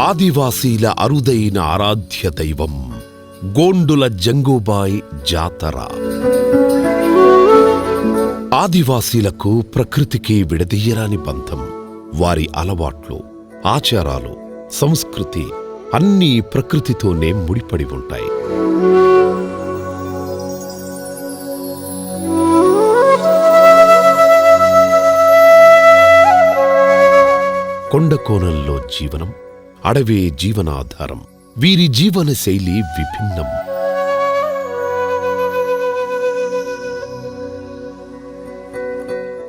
ఆదివాసీల అరుదైన ఆరాధ్య దైవం గోండుల జంగూబాయ్ జాతర. ఆదివాసీలకు ప్రకృతికి విడదీయరాని బంధం. వారి అలవాట్లు, ఆచారాలు, సంస్కృతి అన్నీ ప్రకృతితోనే ముడిపడి ఉంటాయి. కొండకోణంలో జీవనం, అడవే జీవనాధారం. వీరి జీవన శైలి విభిన్నం.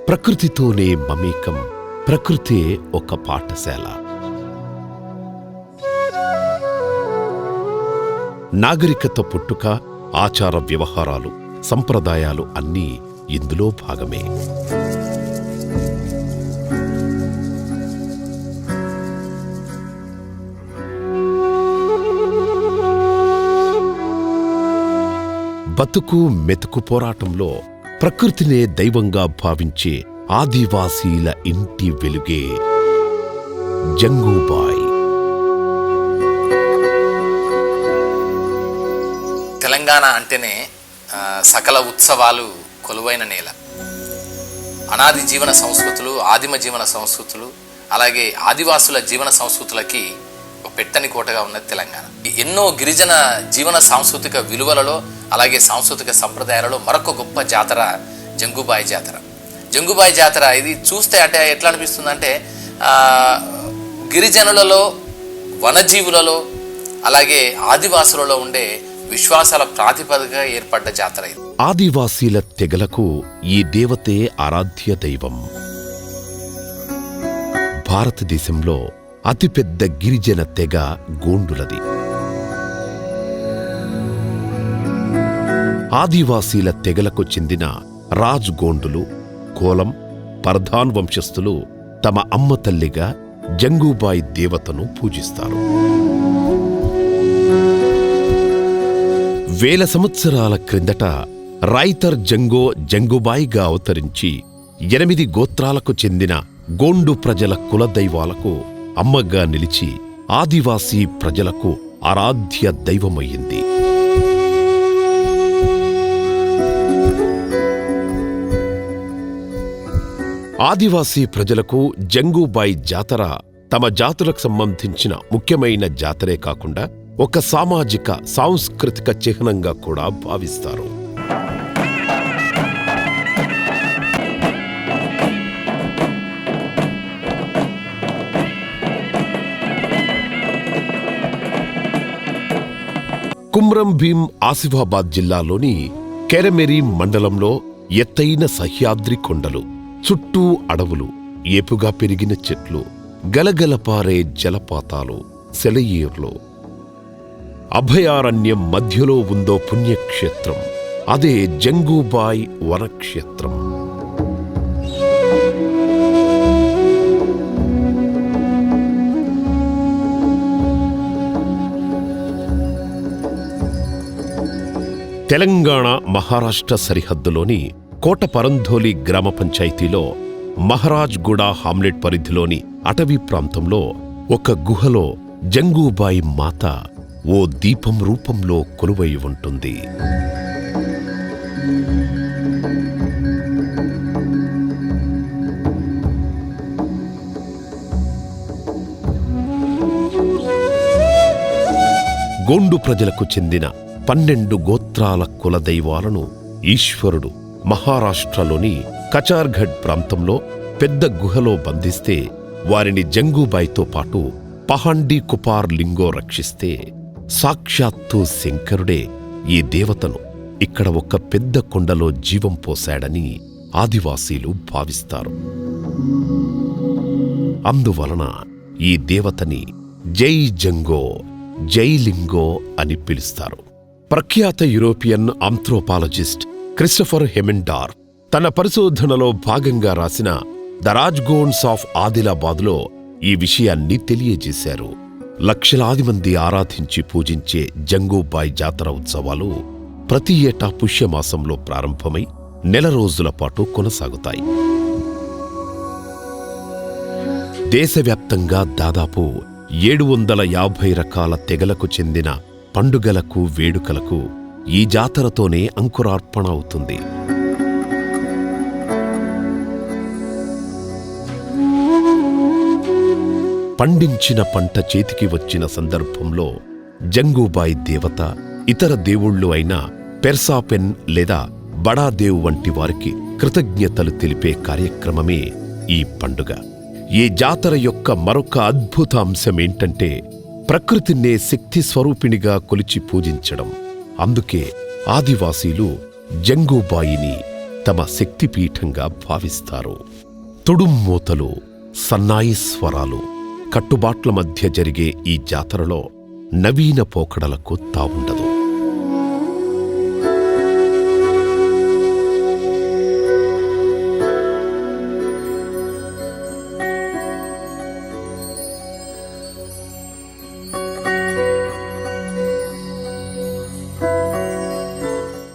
ప్రకృతితోనే మమేకం. ప్రకృతే ఒక పాఠశాల. నాగరికత పుట్టుక, ఆచార వ్యవహారాలు, సంప్రదాయాలు అన్నీ ఇందులో భాగమే. బతుకు మెతుకు పోరాటంలో ప్రకృతినే దైవంగా భావించే ఆదివాసీల ఇంటి వెలుగే జంగూబాయ్. తెలంగాణ అంటేనే సకల ఉత్సవాలు కొలువైన నేల. అనాది జీవన సంస్కృతులు, ఆదిమ జీవన సంస్కృతులు, అలాగే ఆదివాసుల జీవన సంస్కృతులకి ఒక పెట్టని కోటగా ఉన్నది తెలంగాణ. ఎన్నో గిరిజన జీవన సాంస్కృతిక విలువలలో, అలాగే సాంస్కృతిక సంప్రదాయాలలో మరొక గొప్ప జాతర జంగూబాయ్ జాతర. జంగూబాయ్ జాతర ఇది చూస్తే అంటే ఎట్లా అనిపిస్తుంది అంటే గిరిజనులలో, వనజీవులలో, అలాగే ఆదివాసులలో ఉండే విశ్వాసాల ప్రాతిపదికగా ఏర్పడ్డ జాతర ఇది. ఆదివాసీల తెగలకు ఈ దేవతే ఆరాధ్య దైవం. భారతదేశంలో అతిపెద్ద గిరిజన తెగ గోండులది. ఆదివాసీల తెగలకు చెందిన రాజ్ గోండులు, కోలం, పర్ధాన్ వంశస్థులు తమ అమ్మ తల్లిగా జంగూబాయ్ దేవతను పూజిస్తారు. వేల సంవత్సరాల క్రిందట రాయితర్ జంగో జంగూబాయిగా అవతరించి 8 గోత్రాలకు చెందిన గోండు ప్రజల కులదైవాలకు అమ్మగా నిలిచి ఆదివాసీ ప్రజలకు ఆరాధ్య దైవమయ్యింది. ఆదివాసీ ప్రజలకు జంగూబాయ్ జాతర తమ జాతులకు సంబంధించిన ముఖ్యమైన జాతరే కాకుండా ఒక సామాజిక, సాంస్కృతిక చిహ్నంగా కూడా భావిస్తారు. కుమ్రం భీం ఆసిఫాబాద్ జిల్లాలోని కెరమెరి మండలంలో ఎత్తైన సహ్యాద్రి కొండలు, చుట్టూ అడవులు, ఏపుగా పెరిగిన చెట్లు, గలగలపారే జలపాతాలు, సెలయేర్లు. అభయారణ్యం మధ్యలో ఉందో పుణ్యక్షేత్రం. అదే జంగూబాయ్ వనక్షేత్రం. తెలంగాణ మహారాష్ట్ర సరిహద్దులోని కోటపరంధోలి గ్రామ పంచాయతీలో మహారాజ్గూడ హామ్లెట్ పరిధిలోని అటవీ ప్రాంతంలో ఒక గుహలో జంగూబాయి మాత ఓ దీపం రూపంలో కొలువై ఉంటుంది. గోండు ప్రజలకు చెందిన 12 గోత్రాల కులదైవాలను ఈశ్వరుడు మహారాష్ట్రలోని కచార్ఘడ్ ప్రాంతంలో పెద్ద గుహలో బంధిస్తే వారిని జంగూబాయ్తో పాటు పహాండీ కుపార్ లింగో రక్షిస్తే సాక్షాత్తు శంకరుడే ఈ దేవతను ఇక్కడ ఒక పెద్ద కొండలో జీవం పోశాడని ఆదివాసీలు భావిస్తారు. అందువలన ఈ దేవతని జై జంగో, జై లింగో అని పిలుస్తారు. ప్రఖ్యాత యూరోపియన్ ఆంథ్రోపాలజిస్ట్ క్రిస్టఫర్ హెమెండార్ తన పరిశోధనలో భాగంగా రాసిన ద రాజ్గోన్స్ ఆఫ్ ఆదిలాబాద్లో ఈ విషయాన్ని తెలియజేశారు. లక్షలాది మంది ఆరాధించి పూజించే జంగూబాయ్ జాతర ఉత్సవాలు ప్రతి ఏటా పుష్యమాసంలో ప్రారంభమై నెల రోజుల పాటు కొనసాగుతాయి. దేశవ్యాప్తంగా దాదాపు 750 రకాల తెగలకు చెందిన పండుగలకు వేడుకలకు ఈ జాతరతోనే అంకురార్పణ అవుతుంది. పండించిన పంట చేతికి వచ్చిన సందర్భంలో జంగూబాయి దేవత, ఇతర దేవుళ్ళు అయిన పెర్సాపెన్ లేదా బడాదేవ్ వంటి వారికి కృతజ్ఞతలు తెలిపే కార్యక్రమమే ఈ పండుగ. ఈ జాతర యొక్క మరొక అద్భుత అంశమేంటంటే ప్రకృతినే శక్తి స్వరూపిణిగా కొలిచి పూజించడం. అందుకే ఆదివాసీలు జంగూబాయిని తమ శక్తిపీఠంగా భావిస్తారు. తుడుమ్మూతలు, సన్నాయి స్వరాలు, కట్టుబాట్ల మధ్య జరిగే ఈ జాతరలో నవీన పోకడలకు తావుండదు.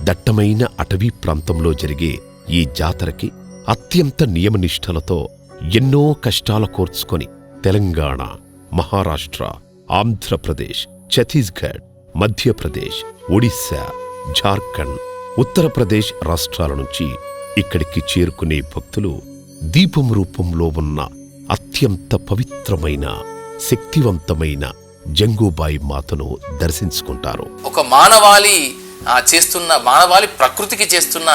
దట్టమైన అటవీ ప్రాంతంలో జరిగే ఈ జాతరకి అత్యంత నియమనిష్టలతో ఎన్నో కష్టాల కోర్చుకొని తెలంగాణ, మహారాష్ట్ర, ఆంధ్రప్రదేశ్, ఛత్తీస్గఢ్, మధ్యప్రదేశ్, ఒడిశా, జార్ఖండ్, ఉత్తరప్రదేశ్ రాష్ట్రాల నుంచి ఇక్కడికి చేరుకునే భక్తులు దీపం రూపంలో ఉన్న అత్యంత పవిత్రమైన, శక్తివంతమైన జంగూబాయి మాతను దర్శించుకుంటారు. ఒక మానవాళి ప్రకృతికి చేస్తున్న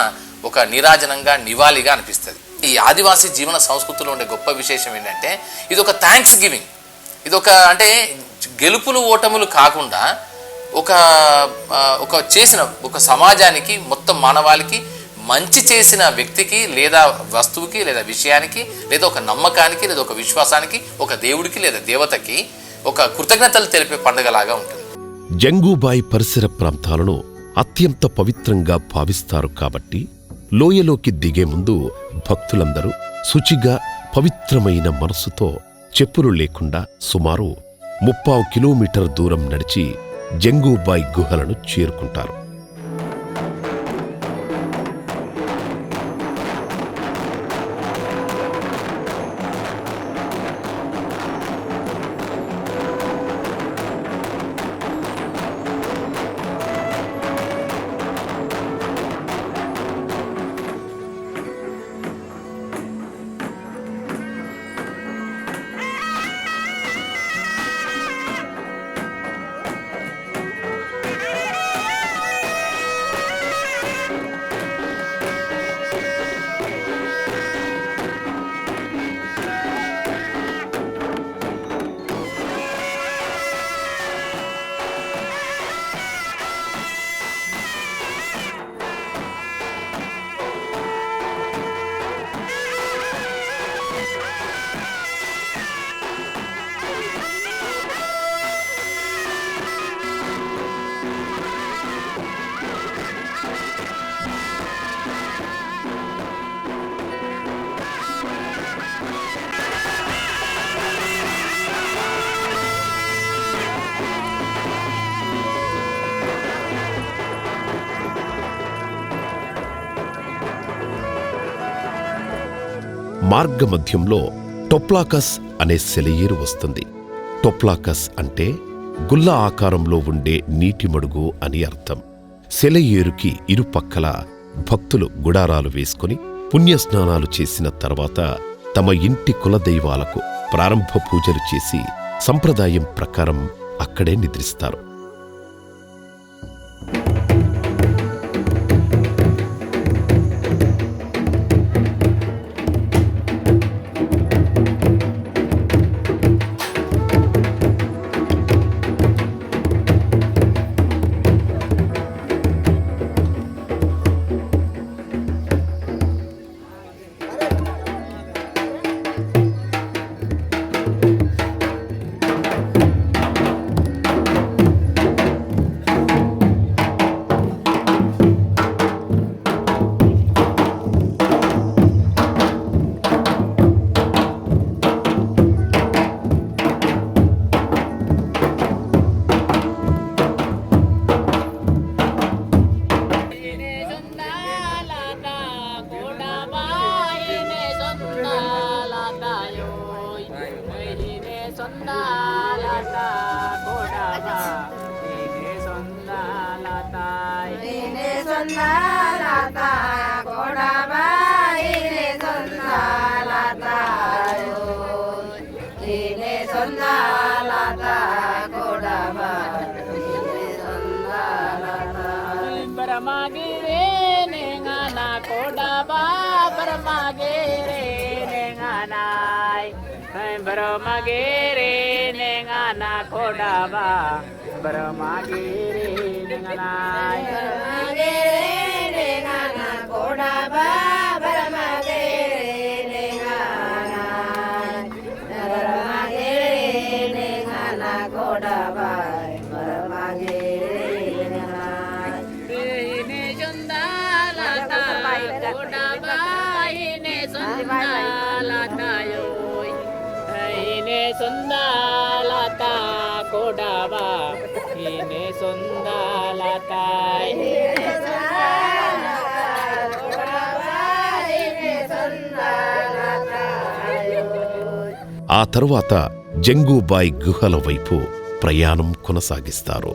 ఒక నీరాజనంగా, నివాళిగా అనిపిస్తుంది. ఈ ఆదివాసీ జీవన సంస్కృతిలో ఉండే గొప్ప విశేషం ఏంటంటే ఇది ఒక థ్యాంక్స్ గివింగ్. ఇది అంటే గెలుపులు ఓటములు కాకుండా ఒక సమాజానికి, మొత్తం మానవాళికి మంచి చేసిన వ్యక్తికి లేదా వస్తువుకి లేదా విషయానికి లేదా ఒక నమ్మకానికి లేదా ఒక విశ్వాసానికి, ఒక దేవుడికి లేదా దేవతకి ఒక కృతజ్ఞతలు తెలిపే పండుగలాగా ఉంటుంది. జంగూబాయి పరిసర ప్రాంతాలను అత్యంత పవిత్రంగా భావిస్తారు కాబట్టి లోయలోకి దిగే ముందు భక్తులందరూ శుచిగా, పవిత్రమైన మనసుతో చెప్పులు లేకుండా సుమారు 30 కిలోమీటర్ దూరం నడిచి జంగూబాయి గుహలను చేరుకుంటారు. మార్గమధ్యంలో టొప్లాకస్ అనే సెలయేరు వస్తుంది. టొప్లాకస్ అంటే గుల్ల ఆకారంలో ఉండే నీటి మడుగు అని అర్థం. సెలయేరుకి ఇరుపక్కల భక్తులు గుడారాలు వేసుకుని పుణ్యస్నానాలు చేసిన తర్వాత తమ ఇంటి కులదైవాలకు ప్రారంభ పూజలు చేసి సంప్రదాయం ప్రకారం అక్కడే నిద్రిస్తారు. Baramagire nengana kodaba baramagire nenganai baramagire nengana kodaba baramagire nenganai baramagire nengana kodaba baramagire nenganai baramagire nengana kodaba Sundalata kodaba ine sundalata ఆ తరువాత జంగూబాయ్ గుహల వైపు ప్రయాణం కొనసాగిస్తారు.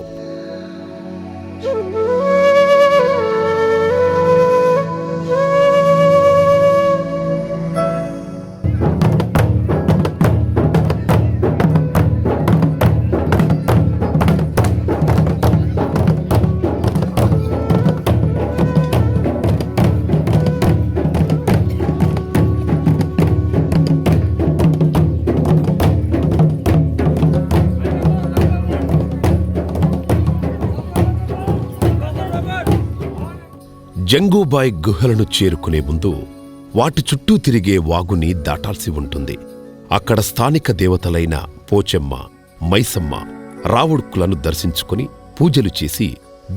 జంగూబాయ్ గుహలను చేరుకునే ముందు వాటి చుట్టూ తిరిగే వాగుని దాటాల్సి ఉంటుంది. అక్కడ స్థానిక దేవతలైన పోచెమ్మ, మైసమ్మ, రావుడుక్కులను దర్శించుకుని పూజలు చేసి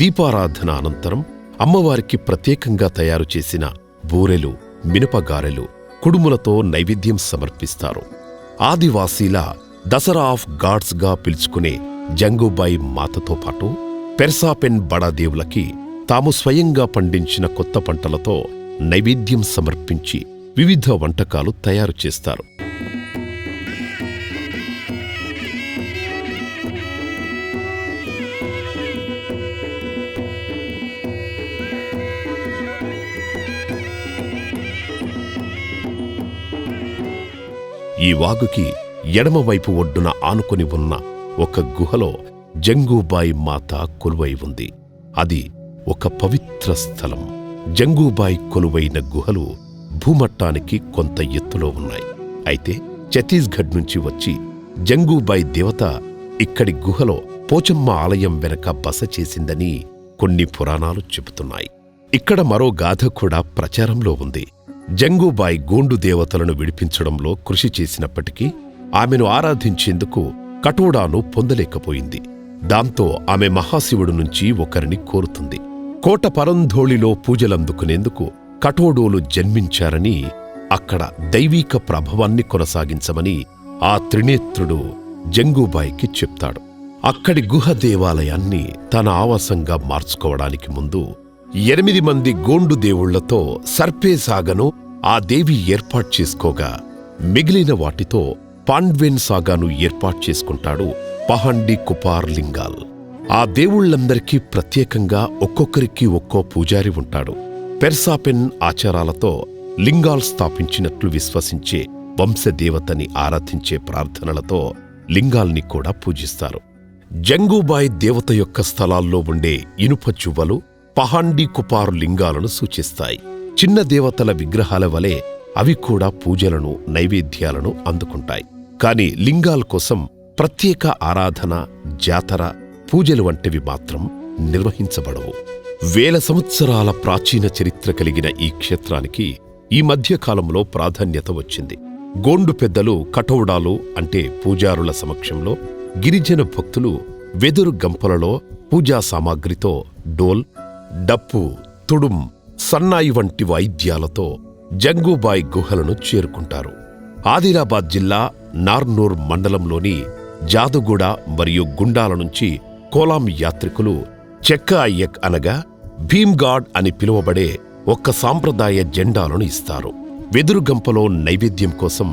దీపారాధన అనంతరం అమ్మవారికి ప్రత్యేకంగా తయారు చేసిన బూరెలు, మినపగారెలు, కుడుములతో నైవేద్యం సమర్పిస్తారు. ఆదివాసీల దసరా ఆఫ్ గాడ్స్గా పిలుచుకునే జంగూబాయ్ మాతతో పాటు పెర్సాపెన్ బడాదేవులకి తాము స్వయంగా పండించిన కొత్త పంటలతో నైవేద్యం సమర్పించి వివిధ వంటకాలు తయారు చేస్తారు. ఈ వాగుకి ఎడమవైపు ఒడ్డున ఆనుకొని ఉన్న ఒక గుహలో జంగూబాయ్ మాత కొలువై ఉంది. అది ఒక పవిత్ర స్థలం. జంగూబాయ్ కొలువైన గుహలు భూమట్టానికి కొంత ఎత్తులో ఉన్నాయి. అయితే ఛత్తీస్గఢ్ నుంచి వచ్చి జంగూబాయ్ దేవత ఇక్కడి గుహలో పోచమ్మ ఆలయం వెనక బస చేసిందని కొన్ని పురాణాలు చెబుతున్నాయి. ఇక్కడ మరో గాథ కూడా ప్రచారంలో ఉంది. జంగూబాయ్ గోండు దేవతలను విడిపించడంలో కృషి చేసినప్పటికీ ఆమెను ఆరాధించేందుకు కటోడాను పొందలేకపోయింది. దాంతో ఆమె మహాశివుడు నుంచి ఒకరిని కోరుతుంది. కోట పరంధోళిలో పూజలందుకునేందుకు కటోడోలు జన్మించారని, అక్కడ దైవీక ప్రభావాన్ని కొనసాగించమని ఆ త్రినేత్రుడు జంగూబాయ్కి చెప్తాడు. అక్కడి గుహ దేవాలయాన్ని తన ఆవాసంగా మార్చుకోవడానికి ముందు 8 మంది గోండు దేవుళ్లతో సర్పేసాగను ఆ దేవి ఏర్పాటు చేసుకోగా, మిగిలిన వాటితో పాండ్వేన్ సాగాను ఏర్పాటు చేసుకుంటాడు పహండి కుపార్ లింగాల్. ఆ దేవుళ్లందరికీ ప్రత్యేకంగా ఒక్కొక్కరికి ఒక్కో పూజారి ఉంటాడు. పెర్సాపెన్ ఆచారాలతో లింగాల్ స్థాపించినట్లు విశ్వసించే వంశదేవతని ఆరాధించే ప్రార్థనలతో లింగాల్ని కూడా పూజిస్తారు. జంగూబాయ్ దేవత యొక్క స్థలాల్లో ఉండే ఇనుప చువ్వలు పహాండి కుపార్ లింగాలను సూచిస్తాయి. చిన్న దేవతల విగ్రహాల వలె అవి కూడా పూజలను, నైవేద్యాలను అందుకుంటాయి. కాని లింగాల్ కోసం ప్రత్యేక ఆరాధన, జాతర, పూజలు వంటివి మాత్రం నిర్వహించబడవు. వేల సంవత్సరాల ప్రాచీన చరిత్ర కలిగిన ఈ క్షేత్రానికి ఈ మధ్యకాలంలో ప్రాధాన్యత వచ్చింది. గోండు పెద్దలు కటౌడాలు అంటే పూజారుల సమక్షంలో, గిరిజన భక్తులు వెదురు గంపలలో పూజా సామాగ్రితో డోల్, డప్పు, తుడుం, సన్నాయి వంటి వాయిద్యాలతో జంగూబాయ్ గుహలను చేరుకుంటారు. ఆదిలాబాద్ జిల్లా నార్నూర్ మండలంలోని జాదుగూడ మరియు గుండాల నుంచి కోలాం యాత్రికులు చెక్క అయ్యక్ అనగా భీమ్గాడ్ అని పిలువబడే ఒక్క సాంప్రదాయ జెండాలను ఇస్తారు. వెదురుగంపలో నైవేద్యం కోసం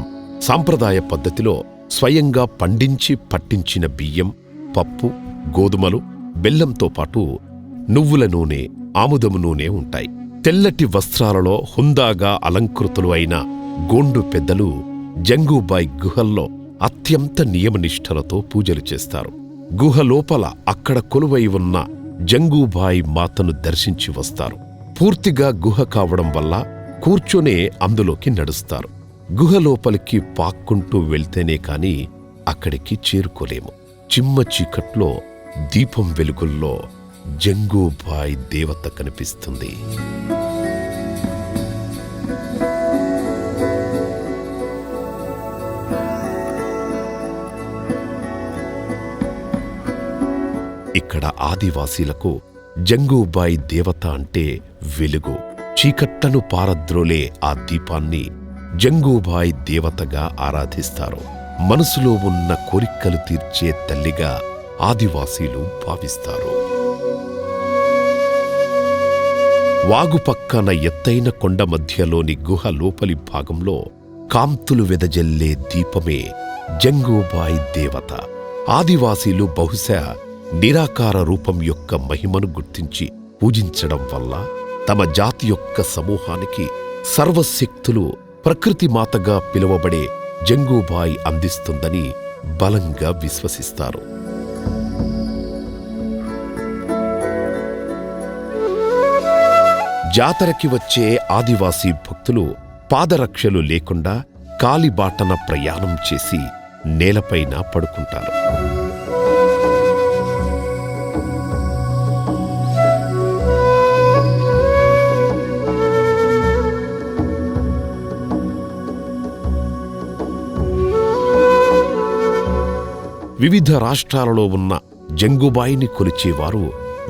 సాంప్రదాయ పద్ధతిలో స్వయంగా పండించి పట్టించిన బియ్యం, పప్పు, గోధుమలు, బెల్లంతో పాటు నువ్వుల నూనె, ఆముదము నూనె ఉంటాయి. తెల్లటి వస్త్రాలలో హుందాగా అలంకృతులు అయిన గోండు పెద్దలు జంగూబాయి గుహల్లో అత్యంత నియమనిష్టలతో పూజలు చేస్తారు. గుహలోపల అక్కడ కొలువై ఉన్న జంగూబాయి మాతను దర్శించి వస్తారు. పూర్తిగా గుహ కావడం వల్ల కూర్చొనే అందులోకి నడుస్తారు. గుహలోపలికి పాక్కుంటూ వెళ్తేనే కాని అక్కడికి చేరుకోలేము. చిమ్మ చీకట్లో దీపం వెలుగుల్లో జంగూబాయి దేవత కనిపిస్తుంది. ఇక్కడ ఆదివాసీలకు జంగూబాయి దేవత అంటే వెలుగు. చీకట్లను పారద్రోలే ఆ దీపాన్ని జంగూబాయి దేవతగా ఆరాధిస్తారు. మనసులో ఉన్న కోరికలు తీర్చే తల్లిగా ఆదివాసీలు భావిస్తారు. వాగు పక్కన ఎత్తైన కొండ మధ్యలోని గుహ లోపలి భాగంలో కాంతులు వెదజల్లే దీపమే జంగూబాయి దేవత. ఆదివాసీలు బహుశా నిరాకార రూపం యొక్క మహిమను గుర్తించి పూజించడం వల్ల తమ జాతి యొక్క సమూహానికి సర్వశక్తులు ప్రకృతి మాతగా పిలువబడే జంగూబాయి అందిస్తుందని బలంగా విశ్వసిస్తారు. జాతరకి వచ్చే ఆదివాసీ భక్తులు పాదరక్షలు లేకుండా కాలిబాటన ప్రయాణం చేసి నేలపైన పడుకుంటారు. వివిధ రాష్ట్రాలలో ఉన్న జంగూబాయిని కొలిచేవారు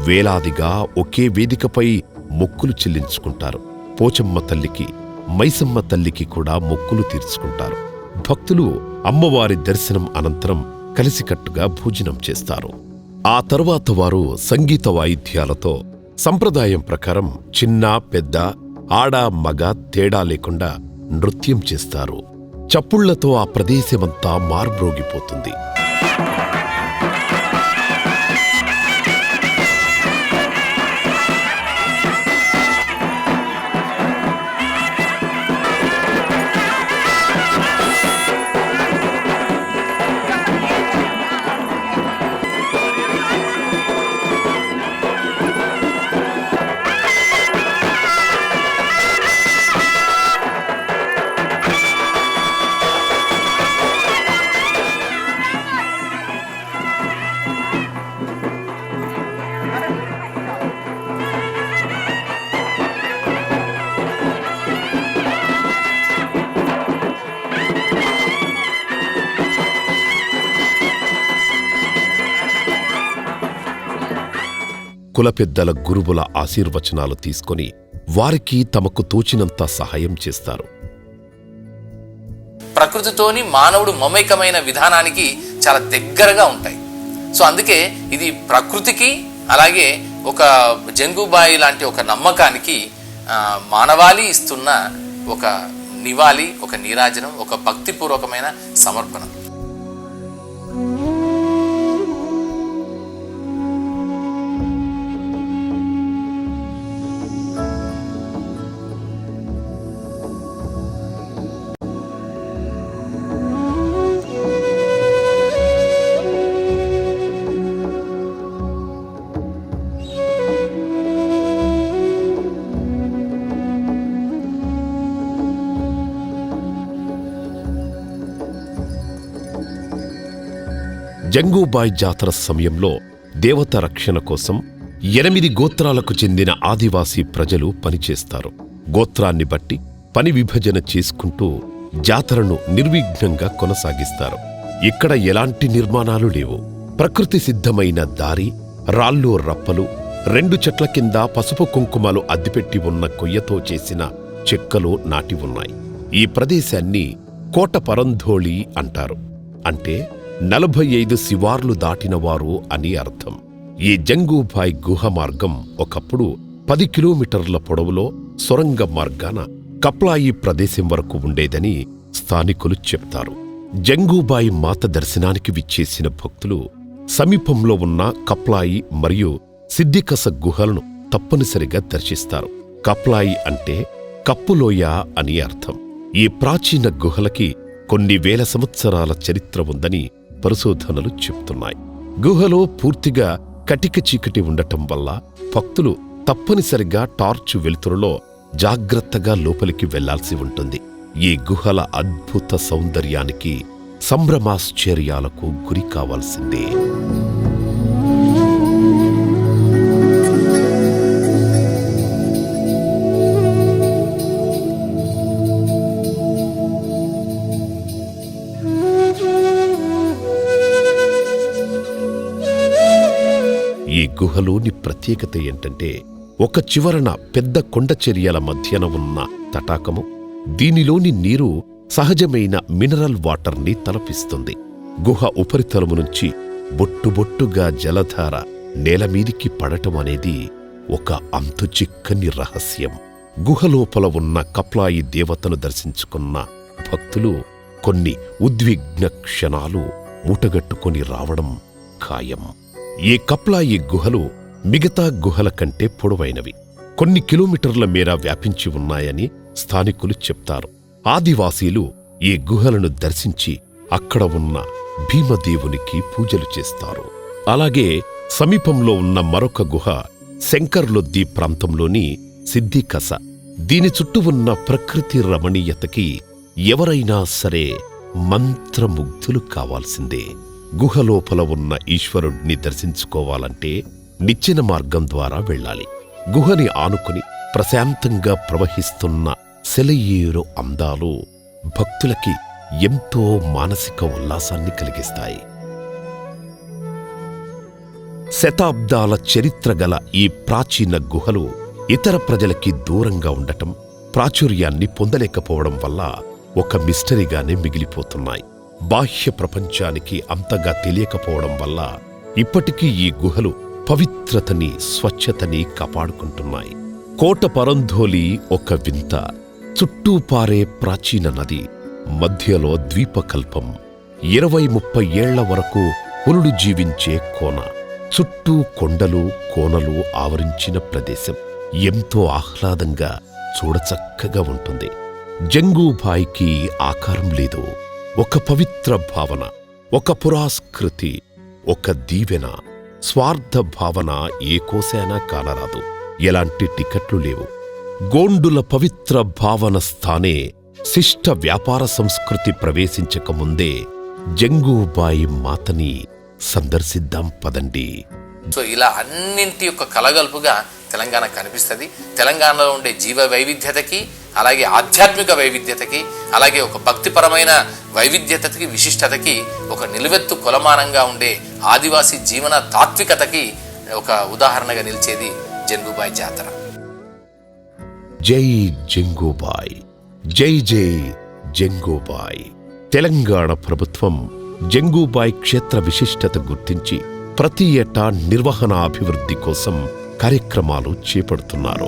వేలాదిగా ఒకే వేదికపై మొక్కులు చెల్లించుకుంటారు. పోచమ్మ తల్లికి, మైసమ్మ తల్లికి కూడా మొక్కులు తీర్చుకుంటారు. భక్తులు అమ్మవారి దర్శనం అనంతరం కలిసికట్టుగా భోజనం చేస్తారు. ఆ తరువాత వారు సంగీత వాయిద్యాలతో సంప్రదాయం ప్రకారం చిన్న పెద్ద, ఆడ మగ తేడా లేకుండా నృత్యం చేస్తారు. చప్పుళ్లతో ఆ ప్రదేశమంతా మార్బ్రోగిపోతుంది. కులపెద్దల గురువుల ఆశీర్వచనాలు తీసుకొని వారికి తమకు తోచినంత సహాయం చేస్తారు. ప్రకృతితోని మానవుడు మమైకమైన విధానానికి చాలా దగ్గరగా ఉంటాయి. సో అందుకే ఇది ప్రకృతికి అలాగే ఒక జంగూబాయి లాంటి ఒక నమ్మకానికి మానవాళి ఇస్తున్న ఒక నివాళి, ఒక నీరాజనం, ఒక భక్తిపూర్వకమైన సమర్పణ. జంగూబాయి జాతర సమయంలో దేవత రక్షణ కోసం 8 గోత్రాలకు చెందిన ఆదివాసీ ప్రజలు పనిచేస్తారు. గోత్రాన్ని బట్టి పని విభజన చేసుకుంటూ జాతరను నిర్విఘ్నంగా కొనసాగిస్తారు. ఇక్కడ ఎలాంటి నిర్మాణాలు లేవు. ప్రకృతి సిద్ధమైన దారి, రాళ్ళు రప్పలు, 2 చెట్ల కింద పసుపు కుంకుమలు అద్దిపెట్టి ఉన్న కొయ్యతో చేసిన చెక్కలు నాటి ఉన్నాయి. ఈ ప్రదేశాన్ని కోట పరంధోళి అంటారు. అంటే 45 శివార్లు దాటినవారు అని అర్థం. ఈ జంగూబాయి గుహ మార్గం ఒకప్పుడు 10 కిలోమీటర్ల పొడవులో సొరంగ మార్గాన కప్లాయి ప్రదేశం వరకు ఉండేదని స్థానికులు చెప్తారు. జంగూబాయి మాత దర్శనానికి విచ్చేసిన భక్తులు సమీపంలో ఉన్న కప్లాయి మరియు సిద్దికస గుహలను తప్పనిసరిగా దర్శిస్తారు. కప్లాయి అంటే కప్పులోయ అని అర్థం. ఈ ప్రాచీన గుహలకి కొన్ని వేల సంవత్సరాల చరిత్ర ఉందని పరిశోధనలు చెప్తున్నాయి. గుహలో పూర్తిగా కటిక చీకటి ఉండటం వల్ల భక్తులు తప్పనిసరిగా టార్చు వెలుతురులో జాగ్రత్తగా లోపలికి వెళ్లాల్సి ఉంటుంది. ఈ గుహల అద్భుత సౌందర్యానికి సంభ్రమాశ్చర్యాలకు గురి కావాల్సిందే. ఈ గుహలోని ప్రత్యేకత ఏంటంటే, ఒక చివరన పెద్ద కొండచర్యల మధ్యన ఉన్న తటాకము. దీనిలోని నీరు సహజమైన మినరల్ వాటర్ని తలపిస్తుంది. గుహ ఉపరితలము నుంచి బొట్టుబొట్టుగా జలధార నేలమీదికి పడటం అనేది ఒక అంతుచిక్కని రహస్యం. గుహలోపల ఉన్న కప్లాయి దేవతను దర్శించుకున్న భక్తులు కొన్ని ఉద్విగ్న క్షణాలు మూటగట్టుకొని రావడం ఖాయం. ఈ కప్లాయి గుహలు మిగతా గుహల కంటే పొడవైనవి. కొన్ని కిలోమీటర్ల మేర వ్యాపించి ఉన్నాయని స్థానికులు చెప్తారు. ఆదివాసీలు ఈ గుహలను దర్శించి అక్కడ ఉన్న భీమదేవునికి పూజలు చేస్తారు. అలాగే సమీపంలో ఉన్న మరొక గుహ శంకర్లొద్ది ప్రాంతంలోని సిద్దికస. దీని చుట్టూ ఉన్న ప్రకృతి రమణీయతకి ఎవరైనా సరే మంత్రముగ్ధులు కావాల్సిందే. గుహలోపల ఉన్న ఈశ్వరుణ్ణి దర్శించుకోవాలంటే నిచ్చెన మార్గం ద్వారా వెళ్ళాలి. గుహని ఆనుకుని ప్రశాంతంగా ప్రవహిస్తున్న సెలయేరు అందాలు భక్తులకి ఎంతో మానసిక ఉల్లాసాన్ని కలిగిస్తాయి. శతాబ్దాల చరిత్ర గల ఈ ప్రాచీన గుహలు ఇతర ప్రజలకి దూరంగా ఉండటం, ప్రాచుర్యాన్ని పొందలేకపోవడం వల్ల ఒక మిస్టరీగానే మిగిలిపోతున్నాయి. బాహ్య ప్రపంచానికి అంతగా తెలియకపోవడం వల్ల ఇప్పటికీ ఈ గుహలు పవిత్రతని, స్వచ్ఛతని కాపాడుకుంటున్నాయి. కోట పరంధోలి ఒక వింత. చుట్టూ పారే ప్రాచీన నది, మధ్యలో ద్వీపకల్పం, 20-30 ఏళ్ల వరకు పులులు జీవించే కోన, చుట్టూ కొండలు కోనలు ఆవరించిన ప్రదేశం ఎంతో ఆహ్లాదంగా చూడచక్కగా ఉంటుంది. జంగూబాయికి ఆకారం లేదు. ఒక పవిత్ర భావన, ఒక పురాస్కృతి, ఒక దీవెన, స్వార్థ భావన ఏ కోసైనా కానరాదు. ఎలాంటి టికెట్లు లేవు. గోండుల పవిత్ర భావన స్థానే శిష్ట వ్యాపార సంస్కృతి ప్రవేశించకముందే జంగూబాయి మాతని సందర్శిద్దాం పదండి. సో ఇలా అన్నింటి యొక్క కలగలుపుగా తెలంగాణ కనిపిస్తుంది. తెలంగాణలో ఉండే జీవ వైవిధ్యతకి, అలాగే ఆధ్యాత్మిక వైవిధ్యతకి, అలాగే ఒక భక్తిపరమైన వైవిధ్యతకి, విశిష్టతకి ఒక నిలువెత్తు కొలమానంగా ఉండే ఆదివాసీ జీవన తాత్వికతకి ఒక ఉదాహరణగా నిలిచేది జంగూబాయి జాతర. జై జంగూబాయి, జై జై జంగూబాయి. తెలంగాణ ప్రభుత్వం జంగూబాయి క్షేత్ర విశిష్టత గుర్తించి ప్రతి ఏటా నిర్వహణ అభివృద్ధి కోసం కార్యక్రమాలు చేపడుతున్నారు.